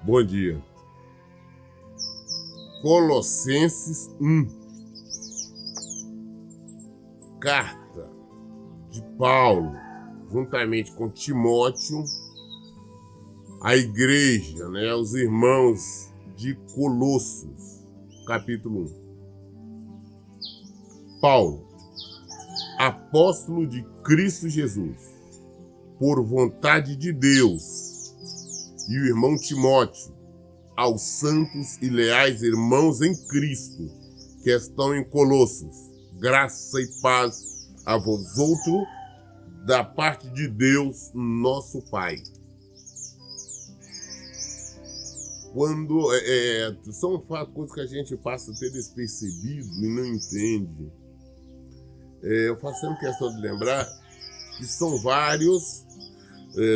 Bom dia. Colossenses 1. Carta de Paulo, juntamente com Timóteo, à igreja, os irmãos de Colossos, capítulo 1. Paulo, apóstolo de Cristo Jesus, por vontade de Deus, e o irmão Timóteo, aos santos e leais irmãos em Cristo, que estão em Colossos, graça e paz a vós outros, da parte de Deus, nosso Pai. Quando são coisas que a gente passa a ter despercebido e não entende. Eu faço sempre questão de lembrar que são vários.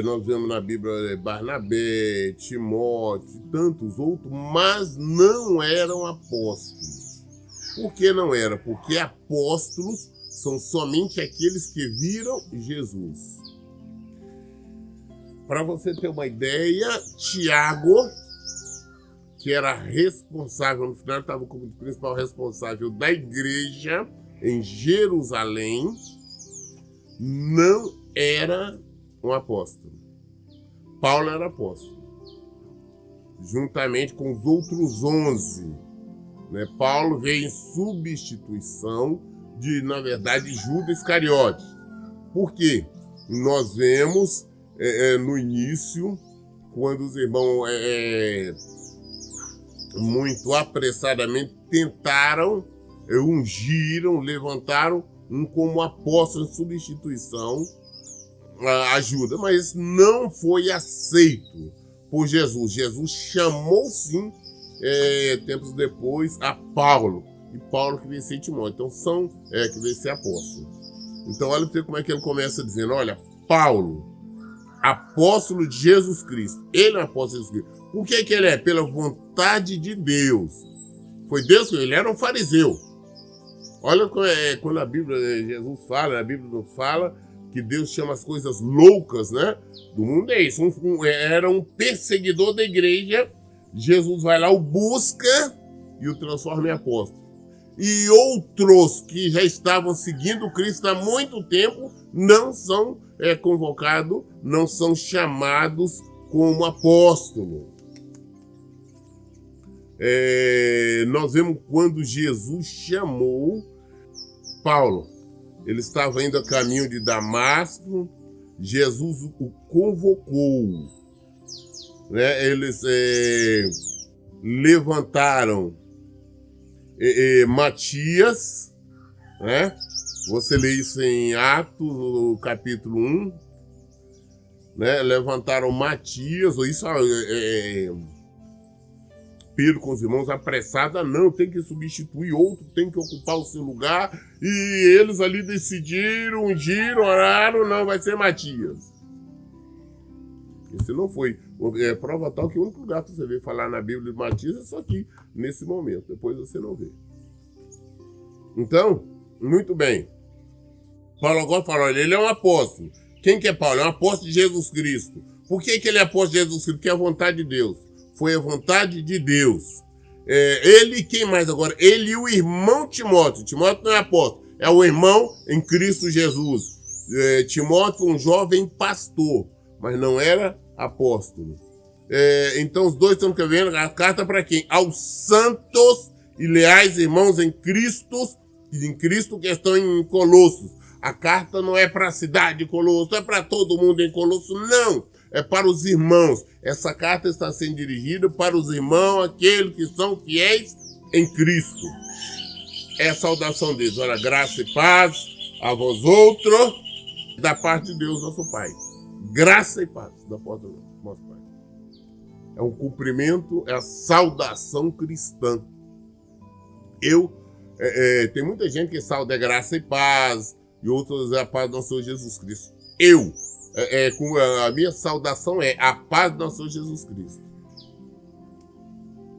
Nós vemos na Bíblia Barnabé, Timóteo e tantos outros, mas não eram apóstolos. Por que não eram? Porque apóstolos são somente aqueles que viram Jesus. Para você ter uma ideia, Tiago, que era responsável, no final estava como principal responsável da igreja em Jerusalém, não era um apóstolo. Paulo era apóstolo, juntamente com os outros 11. Paulo veio em substituição de, na verdade, Judas Iscariote. Por quê? Nós vemos no início, quando os irmãos muito apressadamente tentaram, ungiram, levantaram um como apóstolo em substituição, ajuda, mas não foi aceito por Jesus. Jesus chamou sim, tempos depois, a Paulo, e Paulo que veio ser Timóteo, então são que veio ser apóstolo. Então olha para você como é que ele começa dizendo, olha, Paulo, apóstolo de Jesus Cristo, ele é um apóstolo de Jesus Cristo. Por que ele é? Pela vontade de Deus. Foi Deus que ele era um fariseu. Olha quando a Bíblia, Jesus fala, a Bíblia nos fala que Deus chama as coisas loucas, do mundo, é isso. Era um perseguidor da igreja. Jesus vai lá, o busca e o transforma em apóstolo. E outros que já estavam seguindo Cristo há muito tempo não são convocados, não são chamados como apóstolo. Nós vemos quando Jesus chamou Paulo. Ele estava indo a caminho de Damasco, Jesus o convocou. Eles levantaram Matias, você lê isso em Atos, no capítulo 1, levantaram Matias, ou isso Pedro com os irmãos apressada, não, tem que substituir outro, tem que ocupar o seu lugar, e eles ali decidiram, ungiram, oraram, não, vai ser Matias. Esse não foi. Prova tal que o único lugar que você vê falar na Bíblia de Matias é só aqui, nesse momento, depois você não vê. Então, muito bem. Paulo agora fala, olha, ele é um apóstolo. Quem que é Paulo? É um apóstolo de Jesus Cristo. Por que ele é apóstolo de Jesus Cristo? Porque é a vontade de Deus. Foi a vontade de Deus. Ele, quem mais agora? Ele e o irmão Timóteo. Timóteo não é apóstolo, é o irmão em Cristo Jesus. Timóteo foi um jovem pastor, mas não era apóstolo. Então os dois estão escrevendo a carta para quem? Aos santos e leais irmãos em Cristo que estão em Colossos. A carta não é para a cidade de Colossos, não é para todo mundo em Colossos, não. É para os irmãos. Essa carta está sendo dirigida para os irmãos, aqueles que são fiéis em Cristo. É a saudação deles. Olha, graça e paz a vós outros, da parte de Deus, nosso Pai. Graça e paz da parte do nosso Pai. É um cumprimento, é a saudação cristã. Tem muita gente que sauda graça e paz, e outros é a paz do nosso Senhor Jesus Cristo. A minha saudação é a paz do nosso Senhor Jesus Cristo.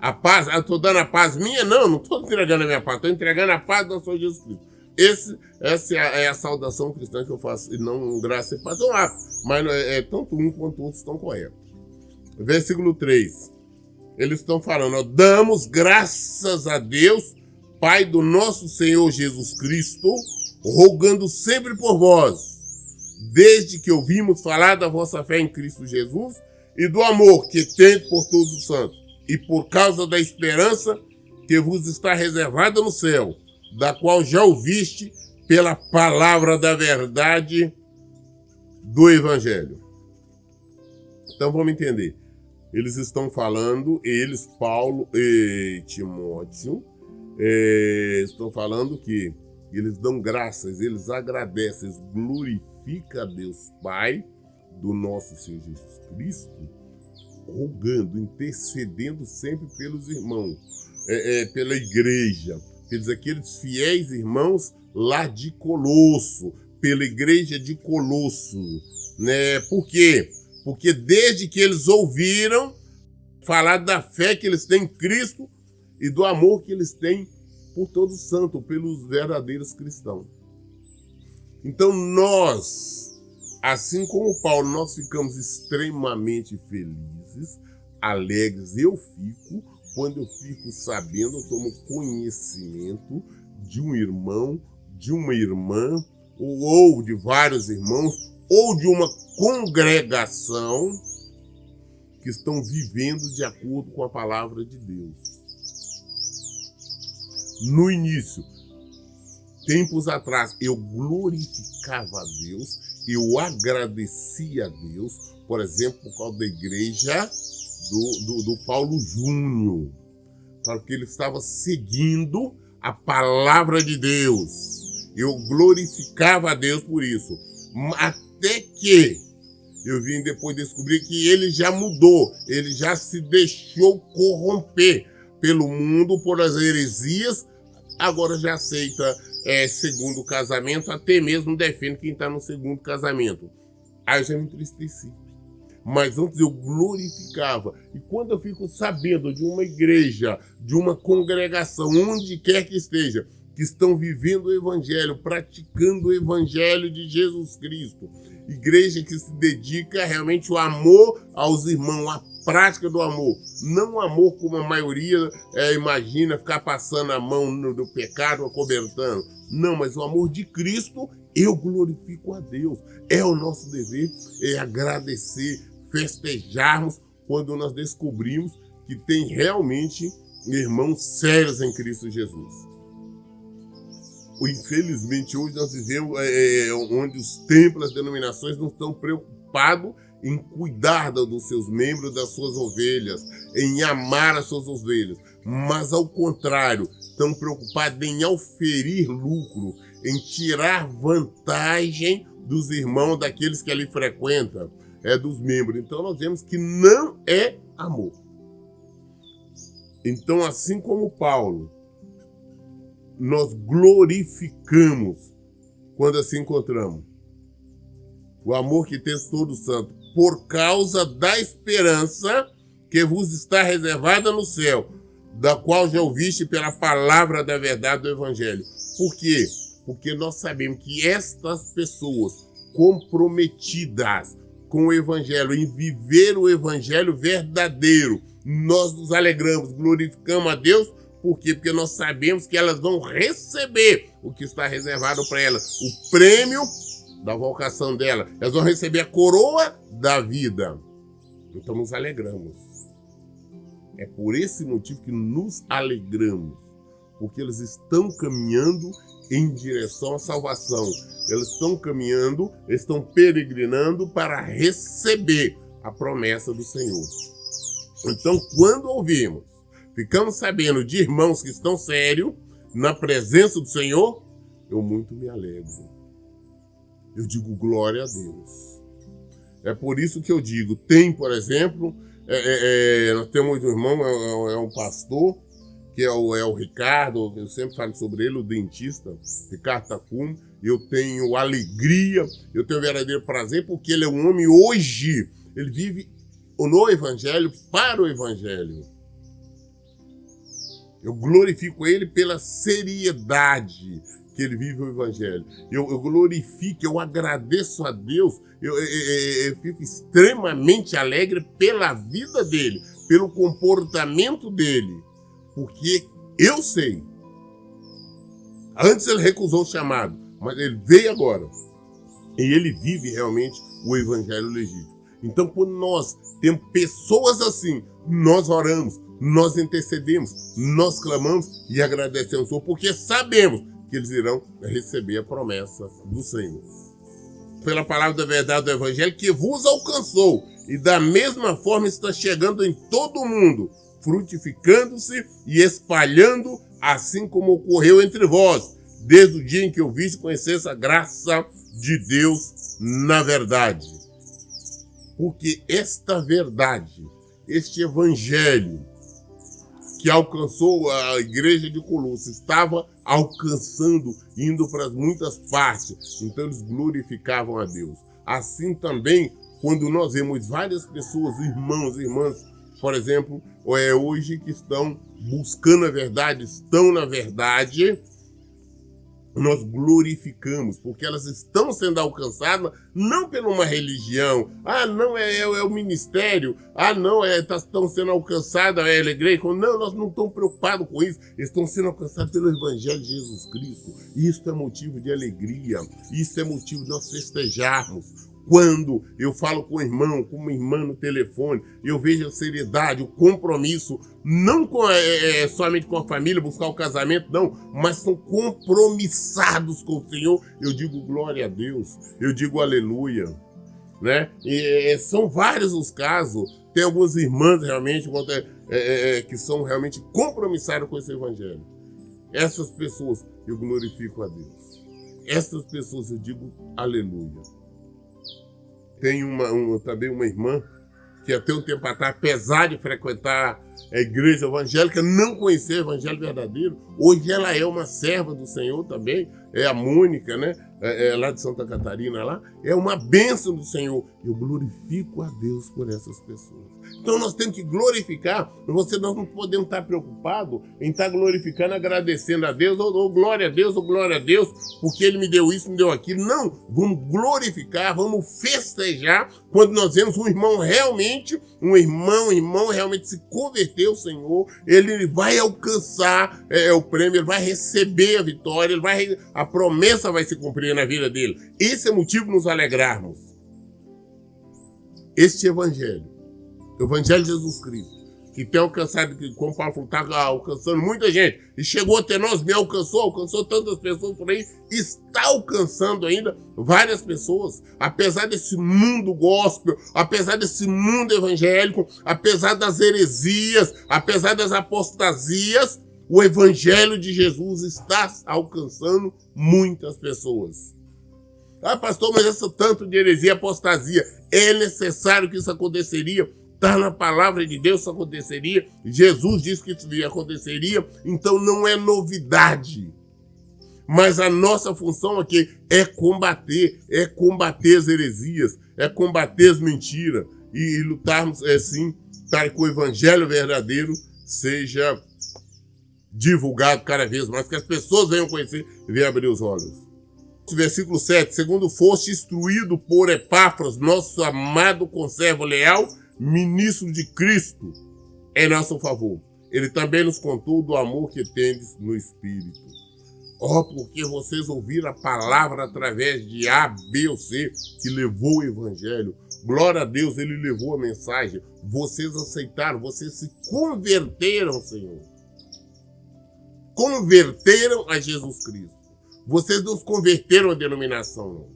A paz, eu estou dando a paz minha? Não estou entregando a minha paz, estou entregando a paz do Senhor Jesus Cristo. Essa é a saudação cristã que eu faço, e não graça e paz. Mas tanto um quanto o outro estão corretos. Versículo 3. Eles estão falando, damos graças a Deus, Pai do nosso Senhor Jesus Cristo, rogando sempre por vós, desde que ouvimos falar da vossa fé em Cristo Jesus e do amor que tendes por todos os santos, e por causa da esperança que vos está reservada no céu, da qual já ouviste pela palavra da verdade do Evangelho. Então vamos entender. Eles estão falando, Paulo e Timóteo, estão falando que eles dão graças, eles agradecem, eles glorificam a Deus Pai do nosso Senhor Jesus Cristo, rogando, intercedendo sempre pelos irmãos, pela igreja, pelos aqueles fiéis irmãos lá de Colosso, pela igreja de Colosso, né? Por quê? Porque desde que eles ouviram falar da fé que eles têm em Cristo e do amor que eles têm por todos os santos, pelos verdadeiros cristãos. Então nós, assim como Paulo, nós ficamos extremamente felizes, alegres. Eu fico, quando eu fico sabendo, eu tomo conhecimento de um irmão, de uma irmã, ou de vários irmãos, ou de uma congregação que estão vivendo de acordo com a palavra de Deus. No início, tempos atrás, eu glorificava a Deus, eu agradecia a Deus, por exemplo, por causa da igreja do Paulo Júnior, porque ele estava seguindo a palavra de Deus. Eu glorificava a Deus por isso. Até que eu vim depois descobrir que ele já mudou, ele já se deixou corromper pelo mundo, por as heresias, agora já aceita segundo casamento, até mesmo defende quem está no segundo casamento. Aí eu já me entristeci. Mas antes eu glorificava. E quando eu fico sabendo de uma igreja, de uma congregação, onde quer que esteja, que estão vivendo o evangelho, praticando o evangelho de Jesus Cristo, igreja que se dedica realmente ao amor aos irmãos, à prática do amor, não o amor como a maioria imagina, ficar passando a mão no pecado, acobertando, não, mas o amor de Cristo. Eu glorifico a Deus, é o nosso dever, é agradecer, festejarmos quando nós descobrimos que tem realmente irmãos sérios em Cristo Jesus. Infelizmente, hoje nós vivemos onde os templos, as denominações não estão preocupados em cuidar dos seus membros, das suas ovelhas, em amar as suas ovelhas, mas ao contrário, estão preocupados em auferir lucro, em tirar vantagem dos irmãos, daqueles que ali frequentam, dos membros. Então nós vemos que não é amor. Então, assim como Paulo, nós glorificamos quando assim encontramos o amor que tem todo santo, por causa da esperança que vos está reservada no céu, da qual já ouviste pela palavra da verdade do Evangelho. Por quê? Porque nós sabemos que estas pessoas comprometidas com o Evangelho, em viver o Evangelho verdadeiro, nós nos alegramos, glorificamos a Deus. Por quê? Porque nós sabemos que elas vão receber o que está reservado para elas, o prêmio da vocação dela. Elas vão receber a coroa da vida. Então nos alegramos. É por esse motivo que nos alegramos, porque eles estão caminhando em direção à salvação. Eles estão caminhando, estão peregrinando para receber a promessa do Senhor. Então, quando ouvimos, ficamos sabendo de irmãos que estão sérios na presença do Senhor, eu muito me alegro. Eu digo glória a Deus. É por isso que eu digo, tem, por exemplo, nós temos um irmão, é um pastor, que é o Ricardo, eu sempre falo sobre ele, o dentista, Ricardo Tacum. Eu tenho alegria, eu tenho verdadeiro prazer, porque ele é um homem hoje, ele vive no Evangelho, para o Evangelho. Eu glorifico ele pela seriedade que ele vive o evangelho. Eu glorifico, eu agradeço a Deus, eu fico extremamente alegre pela vida dele, pelo comportamento dele, porque eu sei. Antes ele recusou o chamado, mas ele veio agora. E ele vive realmente o evangelho legítimo. Então, quando nós temos pessoas assim, nós oramos, nós intercedemos, nós clamamos e agradecemos, porque sabemos que eles irão receber a promessa do Senhor. Pela palavra da verdade do evangelho que vos alcançou e da mesma forma está chegando em todo o mundo, frutificando-se e espalhando, assim como ocorreu entre vós, desde o dia em que eu viste conhecer essa graça de Deus na verdade. Porque esta verdade, este evangelho que alcançou a igreja de Colossos, estava alcançando, indo para muitas partes. Então eles glorificavam a Deus. Assim também, quando nós vemos várias pessoas, irmãos e irmãs, por exemplo, hoje que estão buscando a verdade, estão na verdade, nós glorificamos, porque elas estão sendo alcançadas não por uma religião, não é o ministério, não estão sendo alcançadas a igreja, não, nós não estamos preocupados com isso, eles estão sendo alcançados pelo evangelho de Jesus Cristo. Isso é motivo de alegria, isso é motivo de nós festejarmos. Quando eu falo com o irmão, com uma irmã no telefone, eu vejo a seriedade, o compromisso, não somente com a família, buscar o casamento, não, mas são compromissados com o Senhor. Eu digo glória a Deus, eu digo aleluia, né? São vários os casos, tem algumas irmãs realmente que são realmente compromissadas com esse evangelho. Essas pessoas eu glorifico a Deus. Essas pessoas eu digo aleluia. Tem também uma irmã que até um tempo atrás, apesar de frequentar a igreja evangélica, não conhecer o evangelho verdadeiro. Hoje ela é uma serva do Senhor também, é a Mônica, né? Lá de Santa Catarina, lá, é uma bênção do Senhor. Eu glorifico a Deus por essas pessoas. Então nós temos que glorificar, nós não podemos estar preocupados em estar glorificando, agradecendo a Deus, ou glória a Deus, porque Ele me deu isso, me deu aquilo. Não, vamos glorificar, vamos festejar quando nós vemos um irmão realmente, um irmão realmente se converter ao Senhor, ele vai alcançar o prêmio, ele vai receber a vitória, a promessa vai se cumprir na vida dele. Esse é motivo de nos alegrarmos. Este evangelho, o evangelho de Jesus Cristo, que tem alcançado, como Paulo falou, está alcançando muita gente, e chegou até nós, me alcançou tantas pessoas por aí, está alcançando ainda várias pessoas, apesar desse mundo gospel, apesar desse mundo evangélico, apesar das heresias, apesar das apostasias, o evangelho de Jesus está alcançando muitas pessoas. Pastor, mas esse tanto de heresia e apostasia, é necessário que isso aconteceria? Está na palavra de Deus, isso aconteceria. Jesus disse que isso aconteceria, então não é novidade. Mas a nossa função aqui é combater as heresias, é combater as mentiras e lutarmos, sim, para que o evangelho verdadeiro seja divulgado cada vez mais, que as pessoas venham conhecer e venham abrir os olhos. Versículo 7, segundo foste instruído por Epáfras, nosso amado conservo leal, ministro de Cristo, em nosso favor. Ele também nos contou do amor que tendes no Espírito. Porque vocês ouviram a palavra através de A, B ou C, que levou o Evangelho. Glória a Deus, ele levou a mensagem. Vocês aceitaram, vocês se converteram, Senhor. Converteram a Jesus Cristo. Vocês não se converteram à denominação, não.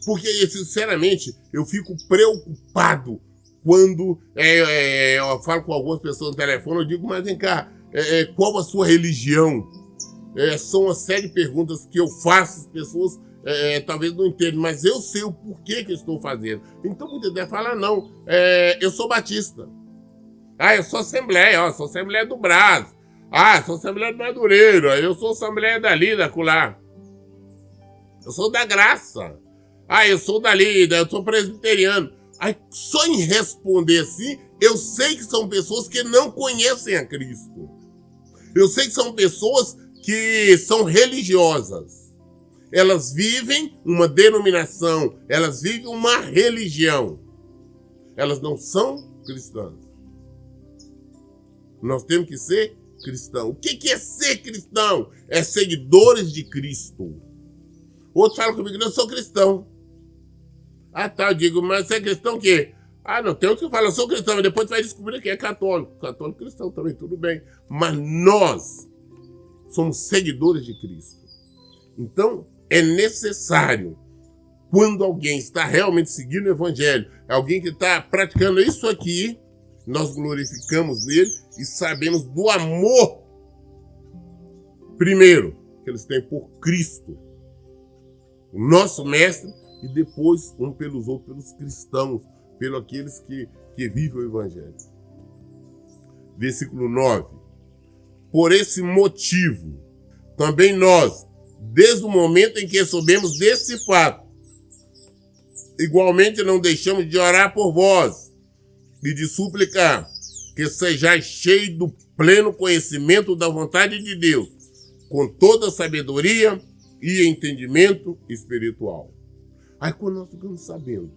Porque, sinceramente, eu fico preocupado quando eu falo com algumas pessoas no telefone, eu digo, mas vem cá, qual a sua religião? São uma série de perguntas que eu faço, as pessoas talvez não entendam, mas eu sei o porquê que eu estou fazendo. Então, muitas vezes falar, não, eu sou batista. Eu sou assembleia, sou assembleia do Brás. Sou assembleia do Madureiro, eu sou assembleia dali, da Acolá. Eu sou da Graça. Eu sou dali, eu sou presbiteriano. Só em responder assim, eu sei que são pessoas que não conhecem a Cristo. Eu sei que são pessoas que são religiosas. Elas vivem uma denominação, elas vivem uma religião. Elas não são cristãs. Nós temos que ser cristãos. O que é ser cristão? É seguidores de Cristo. Outros falam comigo, eu sou cristão. Ah, tá, eu digo, mas você é cristão o quê? Ah, não, tem outros que falam, eu sou cristão, mas depois você vai descobrir que é católico. Católico cristão também, tudo bem. Mas nós somos seguidores de Cristo. Então, é necessário, quando alguém está realmente seguindo o Evangelho, alguém que está praticando isso aqui, nós glorificamos nele e sabemos do amor, primeiro, que eles têm por Cristo, o nosso mestre, e depois um pelos outros, pelos cristãos, pelos aqueles que vivem o Evangelho. Versículo 9. Por esse motivo, também nós, desde o momento em que soubemos desse fato, igualmente não deixamos de orar por vós e de suplicar que sejais cheios do pleno conhecimento da vontade de Deus, com toda sabedoria e entendimento espiritual. Aí quando nós ficamos sabendo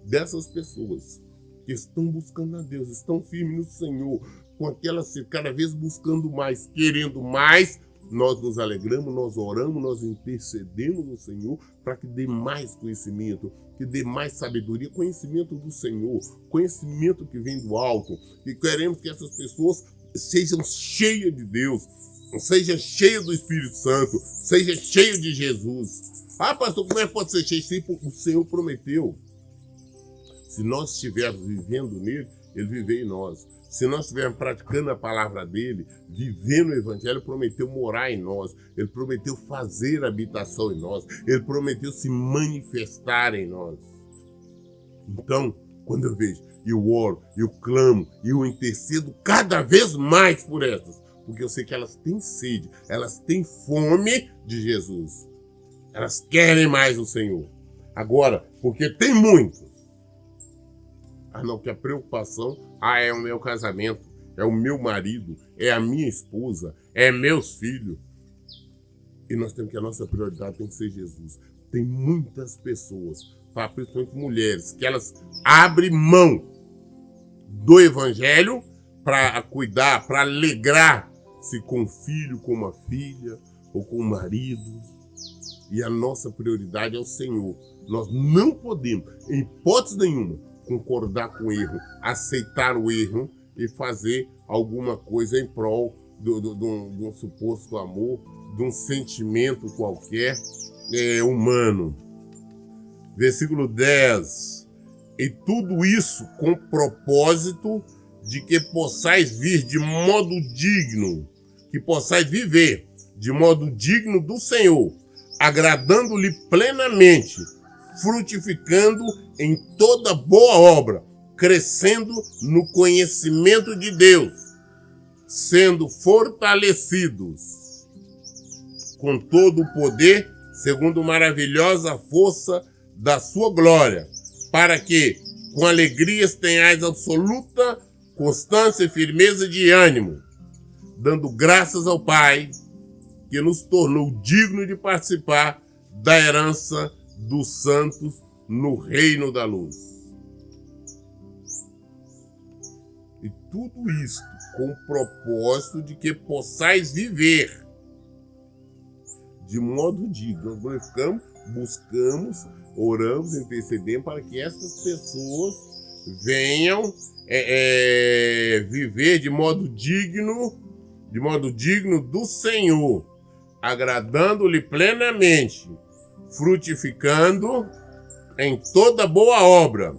dessas pessoas que estão buscando a Deus, estão firmes no Senhor, com aquelas cada vez buscando mais, querendo mais, nós nos alegramos, nós oramos, nós intercedemos no Senhor para que dê mais conhecimento, que dê mais sabedoria, conhecimento do Senhor, conhecimento que vem do alto. E queremos que essas pessoas sejam cheias de Deus, sejam cheias do Espírito Santo, sejam cheias de Jesus. Ah, pastor, como é que pode ser cheio? Sim, o Senhor prometeu. Se nós estivermos vivendo nele, ele vive em nós. Se nós estivermos praticando a palavra dele, vivendo o Evangelho, ele prometeu morar em nós. Ele prometeu fazer habitação em nós. Ele prometeu se manifestar em nós. Então, quando eu vejo, eu oro, eu clamo, eu intercedo cada vez mais por essas. Porque eu sei que elas têm sede, elas têm fome de Jesus. Elas querem mais o Senhor. Agora, porque tem muitos. Ah, não, que a preocupação, é o meu casamento, é o meu marido, é a minha esposa, é meus filhos. E nós temos que, a nossa prioridade tem que ser Jesus. Tem muitas pessoas, principalmente mulheres, que elas abrem mão do Evangelho para cuidar, para alegrar-se com o filho, com uma filha ou com o marido. E a nossa prioridade é o Senhor. Nós não podemos, em hipótese nenhuma, concordar com o erro, aceitar o erro e fazer alguma coisa em prol de um suposto amor, de um sentimento qualquer humano. Versículo 10. E tudo isso com propósito de que possais vir de modo digno, que possais viver de modo digno do Senhor, agradando-lhe plenamente, frutificando em toda boa obra, crescendo no conhecimento de Deus, sendo fortalecidos com todo o poder, segundo maravilhosa força da sua glória, para que, com alegrias, tenhais absoluta constância e firmeza de ânimo, dando graças ao Pai, que nos tornou digno de participar da herança dos santos no reino da luz. E tudo isto com o propósito de que possais viver de modo digno. Nós glorificamos, buscamos, oramos, intercedemos para que essas pessoas venham viver de modo digno do Senhor, agradando-lhe plenamente, frutificando em toda boa obra,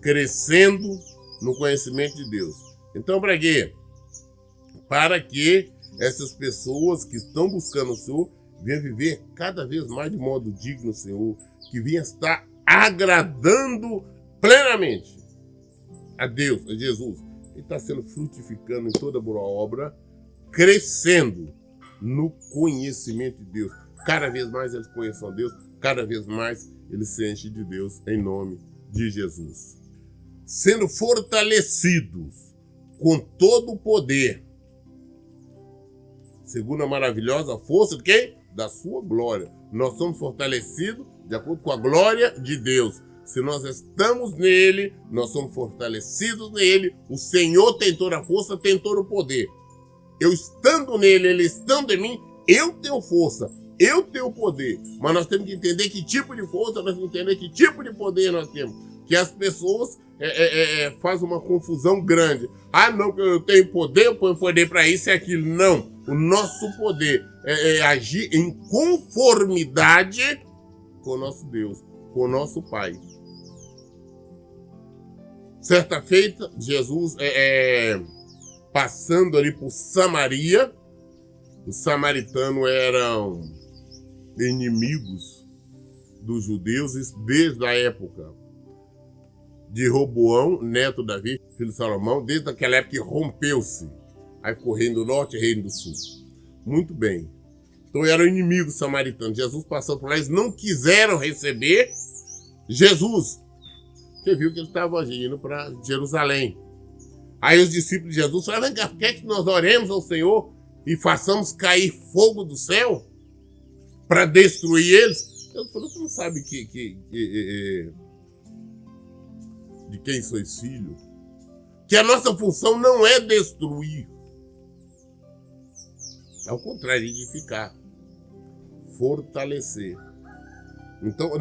crescendo no conhecimento de Deus. Então, para quê? Para que essas pessoas que estão buscando o Senhor venham viver cada vez mais de modo digno, Senhor, que venha estar agradando plenamente a Deus, a Jesus. Ele está sendo frutificando em toda boa obra, crescendo no conhecimento de Deus. Cada vez mais eles conheçam a Deus, cada vez mais eles se enchem de Deus, em nome de Jesus. Sendo fortalecidos com todo o poder, segundo a maravilhosa força de quem? Da sua glória. Nós somos fortalecidos de acordo com a glória de Deus. Se nós estamos nele, nós somos fortalecidos nele. O Senhor tem toda a força, tem todo o poder. Eu estando nele, ele estando em mim, eu tenho força, eu tenho poder. Mas nós temos que entender que tipo de força, nós temos que entender que tipo de poder nós temos. Que as pessoas fazem uma confusão grande. Ah, não, eu tenho poder, eu ponho poder para isso e aquilo. Não. O nosso poder é agir em conformidade com o nosso Deus, com o nosso Pai. Certa feita, Jesus passando ali por Samaria, os samaritanos eram inimigos dos judeus desde a época de Roboão, neto de Davi, filho de Salomão, desde aquela época que rompeu-se. Aí ficou reino do norte e reino do sul. Muito bem. Então eram inimigos samaritanos. Jesus passou por lá, eles não quiseram receber Jesus. Você viu que ele estava indo para Jerusalém. Aí os discípulos de Jesus falaram: quer que nós oremos ao Senhor e façamos cair fogo do céu para destruir eles? Eu falei: você não sabe de quem sois filho? Que a nossa função não é destruir. Ao contrário, edificar, fortalecer. Então,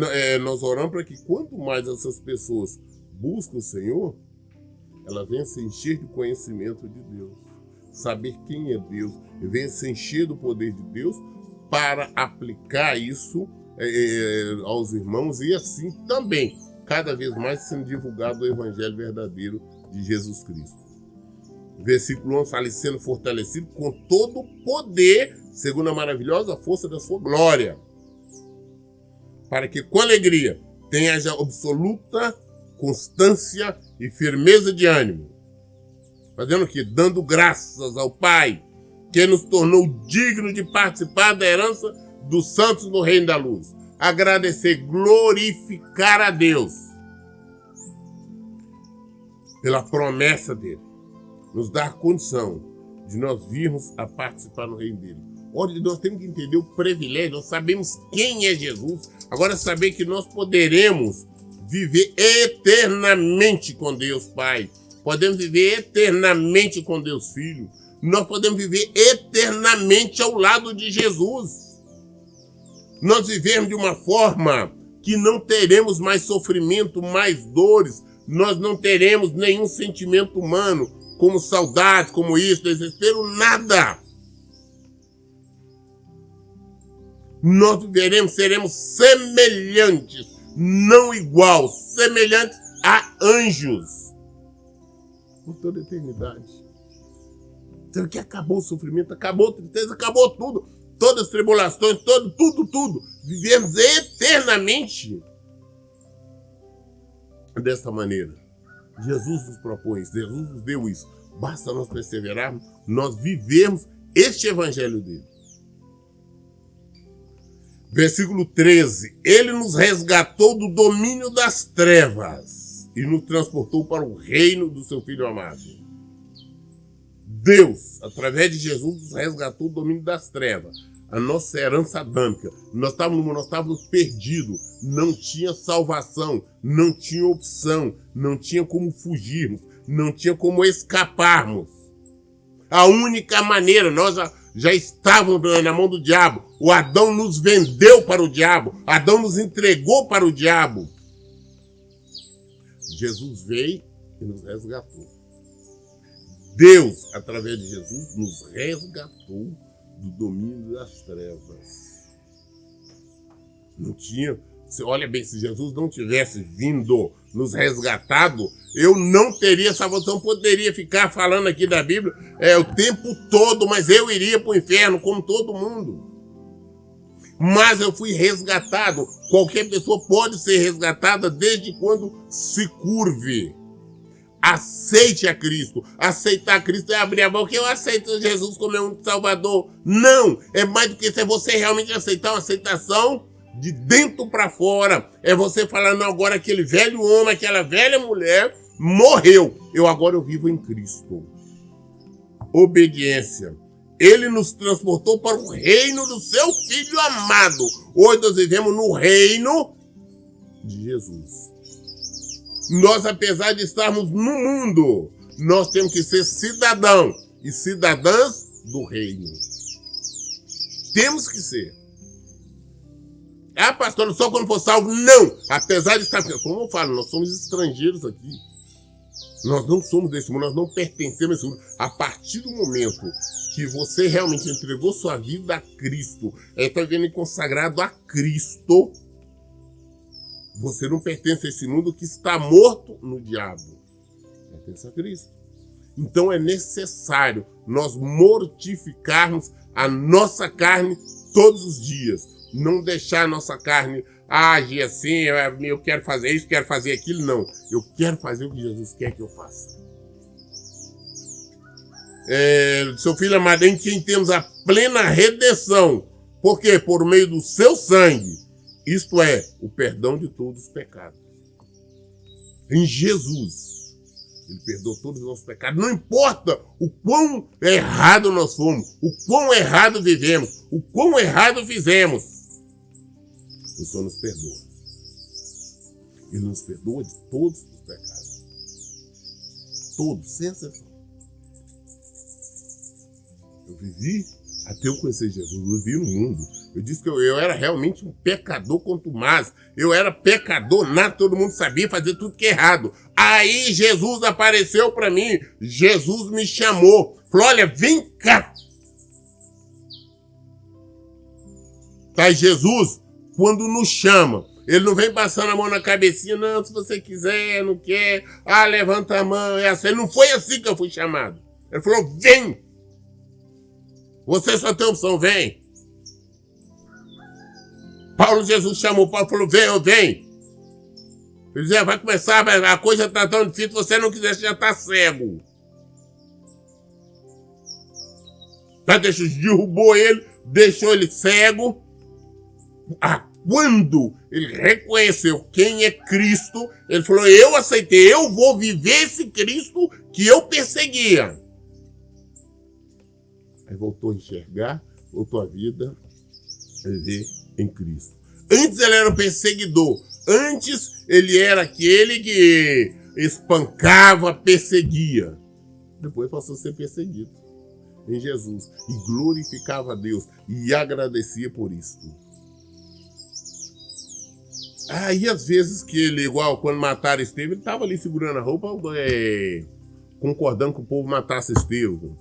nós oramos para que quanto mais essas pessoas buscam o Senhor, elas venham se encher de conhecimento de Deus, saber quem é Deus, e venham se encher do poder de Deus para aplicar isso aos irmãos e assim também, cada vez mais sendo divulgado o Evangelho verdadeiro de Jesus Cristo. Versículo 11 fala: sendo fortalecido com todo o poder, segundo a maravilhosa força da sua glória, para que com alegria tenha absoluta constância e firmeza de ânimo. Fazendo o quê? Dando graças ao Pai, que nos tornou digno de participar da herança dos santos no reino da luz. Agradecer, glorificar a Deus pela promessa dele, nos dar condição de nós virmos a participar no reino dele. Olha, nós temos que entender o privilégio, nós sabemos quem é Jesus, agora saber que nós poderemos viver eternamente com Deus Pai, podemos viver eternamente com Deus Filho, nós podemos viver eternamente ao lado de Jesus. Nós vivemos de uma forma que não teremos mais sofrimento, mais dores, nós não teremos nenhum sentimento humano, como saudade, como isso, desespero, nada. Nós viveremos, seremos semelhantes, não igual, semelhantes a anjos, por toda a eternidade. Então que acabou o sofrimento, acabou a tristeza, acabou tudo, todas as tribulações, tudo. Vivemos eternamente dessa maneira. Jesus nos propõe isso, Jesus nos deu isso. Basta nós perseverarmos, nós vivemos este evangelho dele. Versículo 13. Ele nos resgatou do domínio das trevas e nos transportou para o reino do seu Filho amado. Deus, através de Jesus, nos resgatou do domínio das trevas, a nossa herança adâmica. Nós estávamos perdidos, não tinha salvação, não tinha opção, não tinha como fugirmos, não tinha como escaparmos. A única maneira, nós já estávamos na mão do diabo. O Adão nos vendeu para o diabo, Adão nos entregou para o diabo. Jesus veio e nos resgatou. Deus, através de Jesus, nos resgatou do domínio das trevas. Não tinha. Olha bem, se Jesus não tivesse vindo nos resgatado, eu não teria salvação, poderia ficar falando aqui da Bíblia o tempo todo, mas eu iria para o inferno como todo mundo. Mas eu fui resgatado. Qualquer pessoa pode ser resgatada desde quando se curve. Aceite a Cristo. Aceitar a Cristo é abrir a boca. Eu aceito Jesus como meu único Salvador. Não, é mais do que isso. É você realmente aceitar, uma aceitação de dentro para fora. É você falar: não, agora aquele velho homem, aquela velha mulher morreu. Agora eu vivo em Cristo. Obediência Ele nos transportou para o reino do seu Filho amado. Hoje nós vivemos no reino de Jesus. Nós, apesar de estarmos no mundo, nós temos que ser cidadãos e cidadãs do reino. Temos que ser. Ah, pastor, só quando for salvo? Não! Apesar de estar... Como eu falo, nós somos estrangeiros aqui. Nós não somos desse mundo, nós não pertencemos a esse mundo. A partir do momento que você realmente entregou sua vida a Cristo, está vivendo consagrado a Cristo, você não pertence a esse mundo que está morto no diabo. Pertence a Cristo. Então é necessário nós mortificarmos a nossa carne todos os dias. Não deixar a nossa carne agir assim, eu quero fazer isso, quero fazer aquilo. Não, eu quero fazer o que Jesus quer que eu faça. Seu filho amado, em quem temos a plena redenção. Por quê? Por meio do seu sangue. Isto é, o perdão de todos os pecados. Em Jesus. Ele perdoou todos os nossos pecados. Não importa o quão errado nós fomos, o quão errado vivemos, o quão errado fizemos. O Senhor nos perdoa. Ele nos perdoa de todos os pecados. Todos, sem exceção. Eu vivi até eu conhecer Jesus. Eu vivi no mundo. Eu disse que eu era realmente um pecador contumaz. Eu era pecador nato, todo mundo sabia fazer tudo que é errado. Aí Jesus apareceu para mim. Jesus me chamou. Falou, olha, vem cá. Tá, Jesus, quando nos chama, ele não vem passando a mão na cabecinha, não, se você quiser, não quer, levanta a mão, é assim. Não foi assim que eu fui chamado. Ele falou, vem. Você só tem opção, vem. Jesus chamou Paulo e falou, vem. Ele dizia, vai começar, a coisa está tão difícil, se você não quiser, você já está cego. Derrubou ele, deixou ele cego. Quando ele reconheceu quem é Cristo, ele falou, eu aceitei, eu vou viver esse Cristo que eu perseguia. Aí voltou a enxergar, voltou a vida a viver em Cristo. Antes ele era um perseguidor. Antes ele era aquele que espancava, perseguia. Depois passou a ser perseguido em Jesus. E glorificava a Deus. E agradecia por isso. Aí às vezes que ele, igual quando mataram Estevão, ele estava ali segurando a roupa, concordando que o povo matasse Estevão.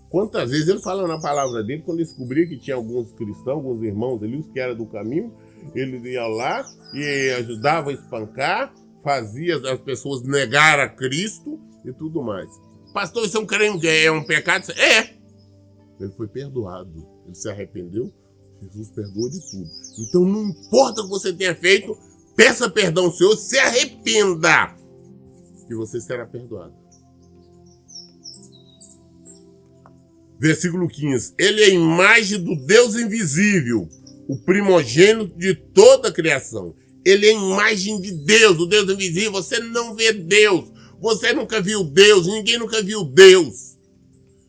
Quantas vezes ele fala na palavra dele, quando descobria que tinha alguns cristãos, alguns irmãos ali, os que eram do caminho, ele ia lá e ajudava a espancar, fazia as pessoas negar a Cristo e tudo mais. Pastor, isso é um crime, é um pecado? É. Ele foi perdoado, ele se arrependeu, Jesus perdoou de tudo. Então não importa o que você tenha feito, peça perdão ao Senhor, se arrependa, que você será perdoado. Versículo 15. Ele é a imagem do Deus invisível, o primogênito de toda a criação. Ele é a imagem de Deus, o Deus invisível. Você não vê Deus. Você nunca viu Deus. Ninguém nunca viu Deus.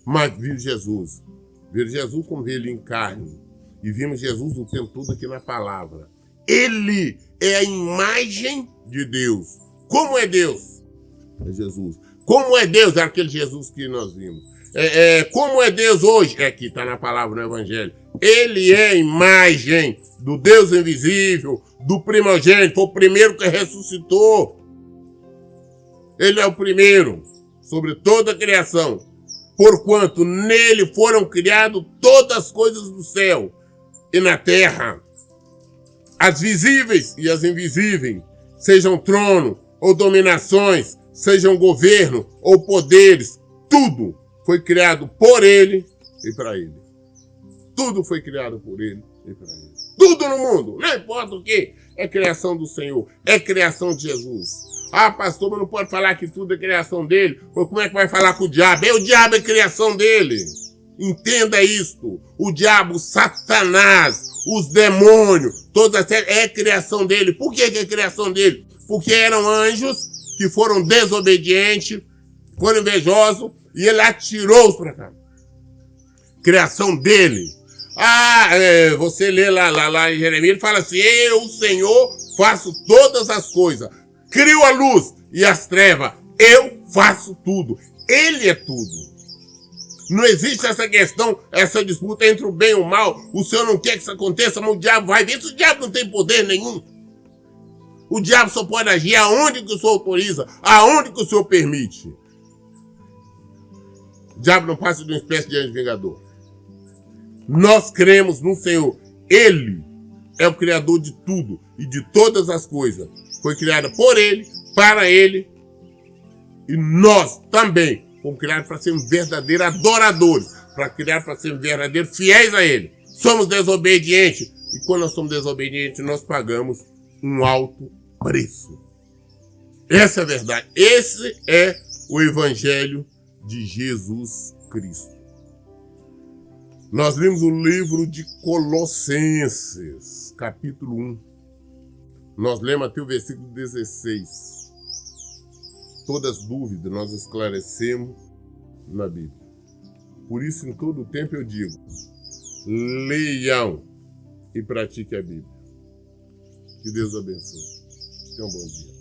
Mas viu Jesus. Viu Jesus como veio ele em carne. E vimos Jesus o tempo todo aqui na palavra. Ele é a imagem de Deus. Como é Deus? É Jesus. Como é Deus? É aquele Jesus que nós vimos. Como é Deus hoje? Aqui está na palavra no Evangelho. Ele é a imagem do Deus invisível, do primogênito, foi o primeiro que ressuscitou. Ele é o primeiro sobre toda a criação. Porquanto nele foram criadas todas as coisas do céu e na terra, as visíveis e as invisíveis, sejam trono ou dominações, sejam governo ou poderes, tudo foi criado por ele e para ele. Tudo foi criado por ele e para ele. Tudo no mundo, não importa o que, é criação do Senhor, é criação de Jesus. Pastor, mas não pode falar que tudo é criação dele. Como é que vai falar com o diabo? O diabo é criação dele. Entenda isto. O diabo, Satanás, os demônios, todas é criação dele. Por que é criação dele? Porque eram anjos que foram desobedientes, foram invejosos, e ele atirou-os para cá. criação dele. Você lê lá em Jeremias, ele fala assim, eu, o Senhor, faço todas as coisas. Crio a luz e as trevas. Eu faço tudo. Ele é tudo. Não existe essa questão, essa disputa entre o bem e o mal. O Senhor não quer que isso aconteça, mas o diabo vai ver. O diabo não tem poder nenhum. O diabo só pode agir aonde que o Senhor autoriza, aonde que o Senhor permite. O diabo não passa de uma espécie de anjo vingador. Nós cremos no Senhor. Ele é o Criador de tudo e de todas as coisas. Foi criada por Ele, para Ele. E nós também fomos criados para sermos verdadeiros adoradores. Para criar para sermos verdadeiros fiéis a Ele. Somos desobedientes. E quando nós somos desobedientes, nós pagamos um alto preço. Essa é a verdade. Esse é o Evangelho de Jesus Cristo. Nós lemos o livro de Colossenses, capítulo 1. Nós lemos até o versículo 16. Todas as dúvidas nós esclarecemos na Bíblia. Por isso, em todo o tempo eu digo, leiam e pratiquem a Bíblia. Que Deus abençoe. Tenha um bom dia.